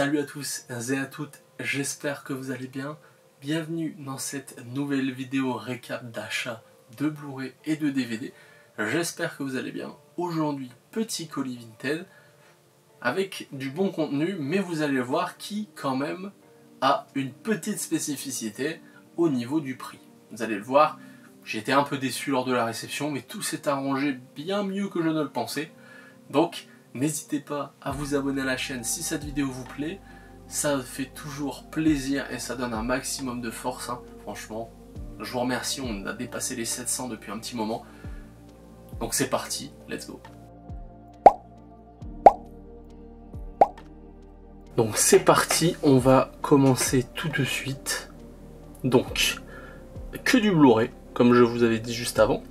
Salut à tous et à toutes, j'espère que vous allez bien. Bienvenue dans cette nouvelle vidéo récap d'achat de Blu-ray et de DVD. J'espère que vous allez bien. Aujourd'hui, petit colis Vinted avec du bon contenu, mais vous allez voir qui quand même a une petite spécificité au niveau du prix. Vous allez le voir, j'étais un peu déçu lors de la réception, mais tout s'est arrangé bien mieux que je ne le pensais. Donc, n'hésitez pas à vous abonner à la chaîne si cette vidéo vous plaît. Ça fait toujours plaisir et ça donne un maximum de force. Hein. Franchement, je vous remercie. On a dépassé les 700 depuis un petit moment. Donc c'est parti, let's go. Donc c'est parti, on va commencer tout de suite. Donc, que du Blu-ray, comme je vous avais dit juste avant.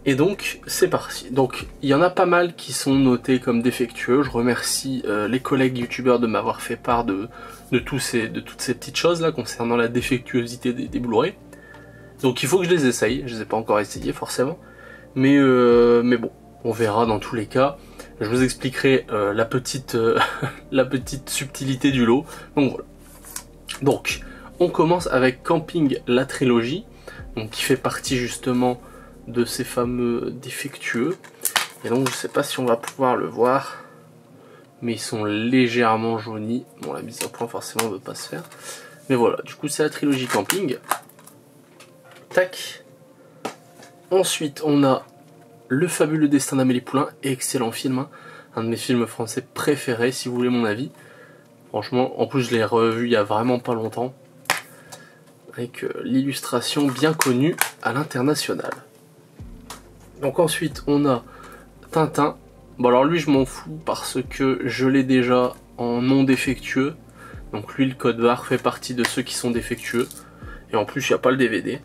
Et donc c'est parti. Donc il y en a pas mal qui sont notés comme défectueux. Je remercie les collègues youtubeurs de m'avoir fait part de toutes ces petites choses là concernant la défectuosité des Blu-ray. Donc il faut que je les essaye. Je les ai pas encore essayés forcément. Mais bon, on verra dans tous les cas. Je vous expliquerai la petite subtilité du lot. Donc voilà. Donc on commence avec Camping la trilogie. Donc qui fait partie justement de ces fameux défectueux. Et donc je sais pas si on va pouvoir le voir, mais ils sont légèrement jaunis. Bon, la mise au point forcément ne veut pas se faire, mais voilà, du coup c'est la trilogie Camping. Tac. Ensuite on a Le fabuleux destin d'Amélie Poulain, excellent film, hein. Un de mes films français préférés si vous voulez mon avis. Franchement, en plus je l'ai revu il y a vraiment pas longtemps, avec l'illustration bien connue à l'international. Donc ensuite on a Tintin. Bon alors lui je m'en fous parce que je l'ai déjà en non défectueux. Donc lui le code barre fait partie de ceux qui sont défectueux. Et en plus il n'y a pas le DVD.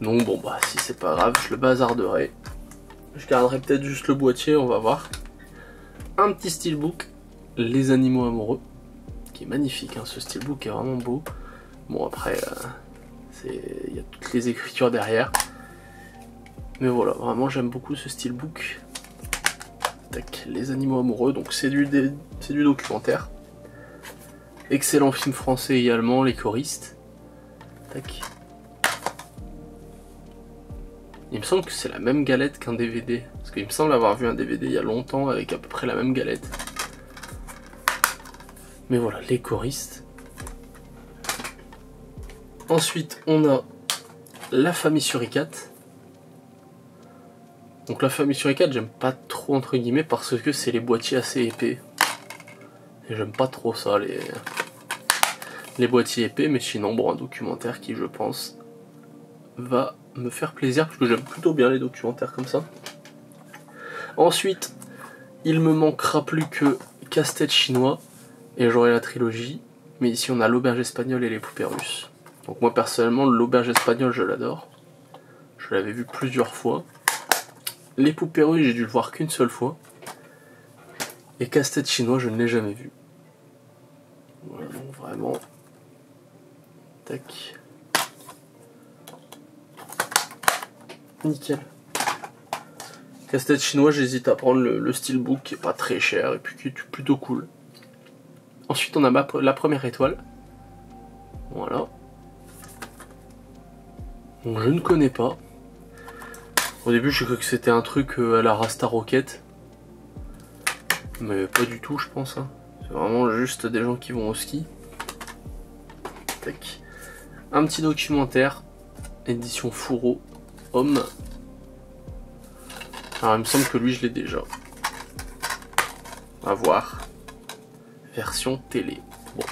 Donc bon bah si c'est pas grave, je le bazarderai. Je garderai peut-être juste le boîtier, on va voir. Un petit steelbook, Les animaux amoureux. Qui est magnifique, hein. Ce steelbook est vraiment beau. Bon après il y a toutes les écritures derrière. Mais voilà, vraiment j'aime beaucoup ce steelbook. Tac, Les animaux amoureux, donc c'est du documentaire. Excellent film français également, Les choristes. Tac. Il me semble que c'est la même galette qu'un DVD. Parce qu'il me semble avoir vu un DVD il y a longtemps avec à peu près la même galette. Mais voilà, Les choristes. Ensuite, on a La famille Suricate. Donc La famille Suricate, j'aime pas trop entre guillemets parce que c'est les boîtiers assez épais. Et j'aime pas trop ça, les boîtiers épais, mais sinon bon, un documentaire qui je pense va me faire plaisir parce que j'aime plutôt bien les documentaires comme ça. Ensuite, il me manquera plus que Casse-tête chinois et j'aurai la trilogie. Mais ici on a L'auberge espagnole et Les poupées russes. Donc moi personnellement L'auberge espagnole je l'adore. Je l'avais vu plusieurs fois. Les poupées russes, j'ai dû le voir qu'une seule fois. Et Casse-tête chinois, je ne l'ai jamais vu. Voilà, donc vraiment. Tac. Nickel. Casse-tête chinois, j'hésite à prendre le steelbook qui est pas très cher et puis qui est plutôt cool. Ensuite, on a La première étoile. Voilà. Donc, je ne connais pas. Au début, je crois que c'était un truc à la Rasta Rocket. Mais pas du tout, je pense. Hein. C'est vraiment juste des gens qui vont au ski. Tac. Un petit documentaire. Édition Fourreau. Homme. Alors, il me semble que lui, je l'ai déjà. À voir. Version télé. Bon.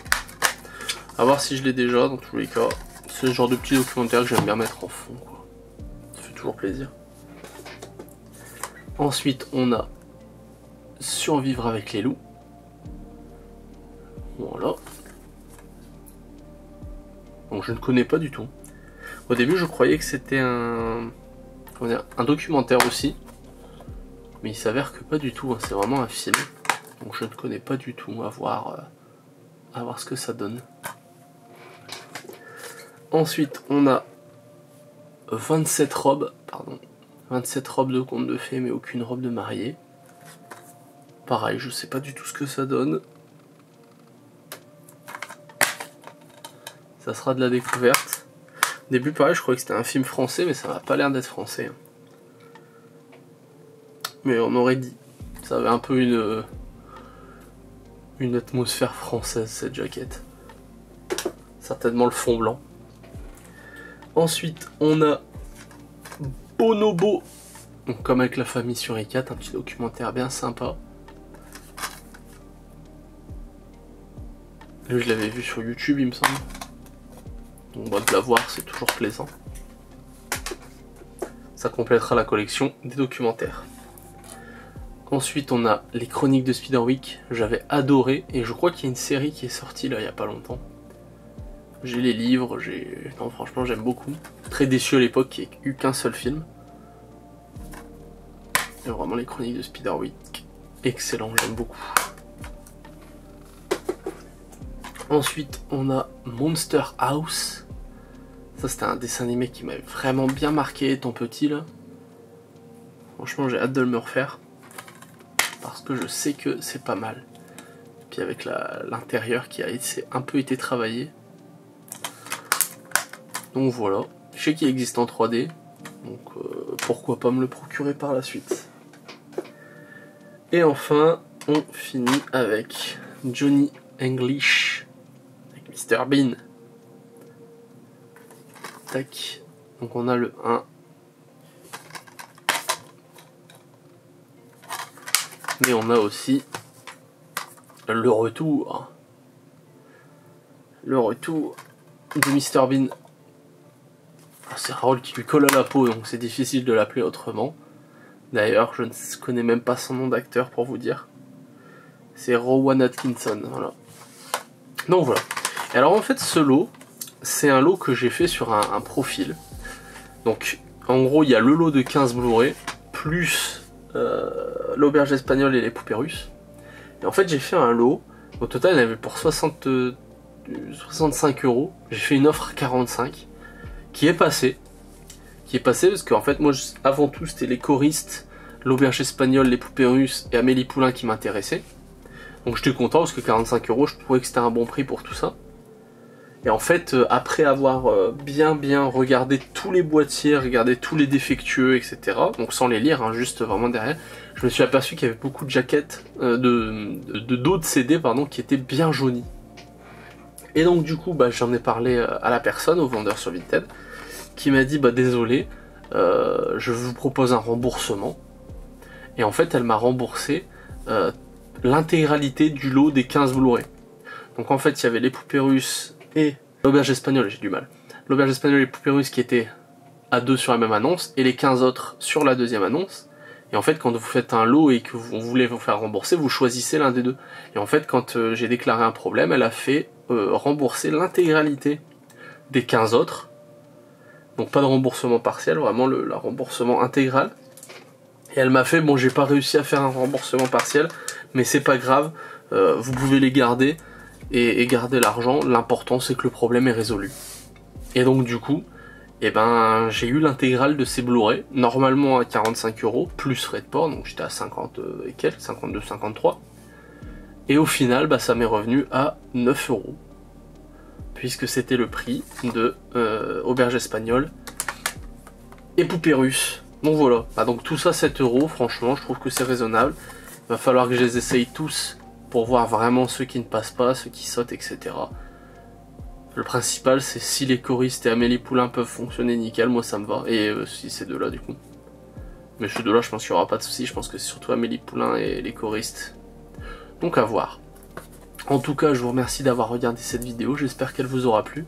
À voir si je l'ai déjà, dans tous les cas. C'est le genre de petit documentaire que j'aime bien mettre en fond, quoi. Ça fait toujours plaisir. Ensuite, on a Survivre avec les loups. Voilà. Donc je ne connais pas du tout. Au début, je croyais que c'était un documentaire aussi. Mais il s'avère que pas du tout. Hein. C'est vraiment un film. Donc je ne connais pas du tout. À voir ce que ça donne. Ensuite, on a 27 robes. Pardon. 27 robes de conte de fées, mais aucune robe de mariée. Pareil, je sais pas du tout ce que ça donne. Ça sera de la découverte. Au début pareil, je croyais que c'était un film français, mais ça m'a pas l'air d'être français. Mais on aurait dit. Ça avait un peu une atmosphère française cette jaquette. Certainement le fond blanc. Ensuite, on a Bonobo. Donc, comme avec la famille sur E4, un petit documentaire bien sympa. Lui, je l'avais vu sur YouTube, il me semble. Donc, bah, de la voir, c'est toujours plaisant. Ça complétera la collection des documentaires. Ensuite, on a les chroniques de Spiderwick. J'avais adoré, et je crois qu'il y a une série qui est sortie là il n'y a pas longtemps. J'ai les livres, non, franchement, j'aime beaucoup. Très déçu à l'époque qu'il n'y ait eu qu'un seul film. Et vraiment, les chroniques de Spiderwick, excellent, j'aime beaucoup. Ensuite, on a Monster House. Ça, c'était un dessin animé qui m'avait vraiment bien marqué étant petit, là. Franchement, j'ai hâte de le me refaire. Parce que je sais que c'est pas mal. Puis avec l'intérieur qui a un peu été travaillé. Donc voilà. Je sais qu'il existe en 3D. Donc pourquoi pas me le procurer par la suite. Et enfin, on finit avec Johnny English. Avec Mr Bean. Tac. Donc on a le 1. Mais on a aussi le retour. Le retour de Mr Bean. C'est un rôle qui lui colle à la peau, donc c'est difficile de l'appeler autrement. D'ailleurs, je ne connais même pas son nom d'acteur pour vous dire. C'est Rowan Atkinson, voilà. Donc voilà. Et alors en fait, ce lot, c'est un lot que j'ai fait sur un profil. Donc, en gros, il y a le lot de 15 Blu-ray, plus l'auberge espagnole et les poupées russes. Et en fait, j'ai fait un lot. Au total, il y en avait pour 65 €. J'ai fait une offre à 45 qui est passée. Parce qu'en fait, moi, avant tout, c'était les choristes, l'auberge espagnole, les poupées russes et Amélie Poulain qui m'intéressaient. Donc j'étais content parce que 45 €, je trouvais que c'était un bon prix pour tout ça. Et en fait, après avoir bien regardé tous les boîtiers, regardé tous les défectueux, etc., donc sans les lire, hein, juste vraiment derrière, je me suis aperçu qu'il y avait beaucoup de jaquettes, d'autres CD, pardon, qui étaient bien jaunies. Et donc du coup, bah, j'en ai parlé à la personne, au vendeur sur Vinted, qui m'a dit, bah désolé, je vous propose un remboursement. Et en fait, elle m'a remboursé l'intégralité du lot des 15 Blu-ray. Donc en fait, il y avait les poupées russes et l'auberge espagnole, j'ai du mal. L'auberge espagnole et les poupées russes qui étaient à deux sur la même annonce, et les 15 autres sur la deuxième annonce. Et en fait, quand vous faites un lot et que vous voulez vous faire rembourser, vous choisissez l'un des deux. Et en fait, quand j'ai déclaré un problème, elle a fait rembourser l'intégralité des 15 autres. Donc pas de remboursement partiel, vraiment le remboursement intégral. Et elle m'a fait, bon, j'ai pas réussi à faire un remboursement partiel, mais c'est pas grave, vous pouvez les garder et garder l'argent. L'important c'est que le problème est résolu. Et donc du coup, eh ben, j'ai eu l'intégrale de ces Blu-ray, normalement à 45 €, plus frais de port, donc j'étais à 50 et quelques, 52, 53. Et au final, bah, ça m'est revenu à 9 €. Puisque c'était le prix de auberge espagnole et poupée russe. Donc voilà, ah, donc tout ça 7 €, franchement je trouve que c'est raisonnable. Il va falloir que je les essaye tous pour voir vraiment ceux qui ne passent pas, ceux qui sautent, etc. Le principal c'est si les choristes et Amélie Poulain peuvent fonctionner nickel, moi ça me va. Et si ces deux là du coup. Mais ces deux là je pense qu'il n'y aura pas de soucis, je pense que c'est surtout Amélie Poulain et les choristes. Donc à voir. En tout cas, je vous remercie d'avoir regardé cette vidéo, j'espère qu'elle vous aura plu.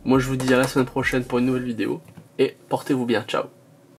Moi je vous dis à la semaine prochaine pour une nouvelle vidéo, et portez-vous bien, ciao.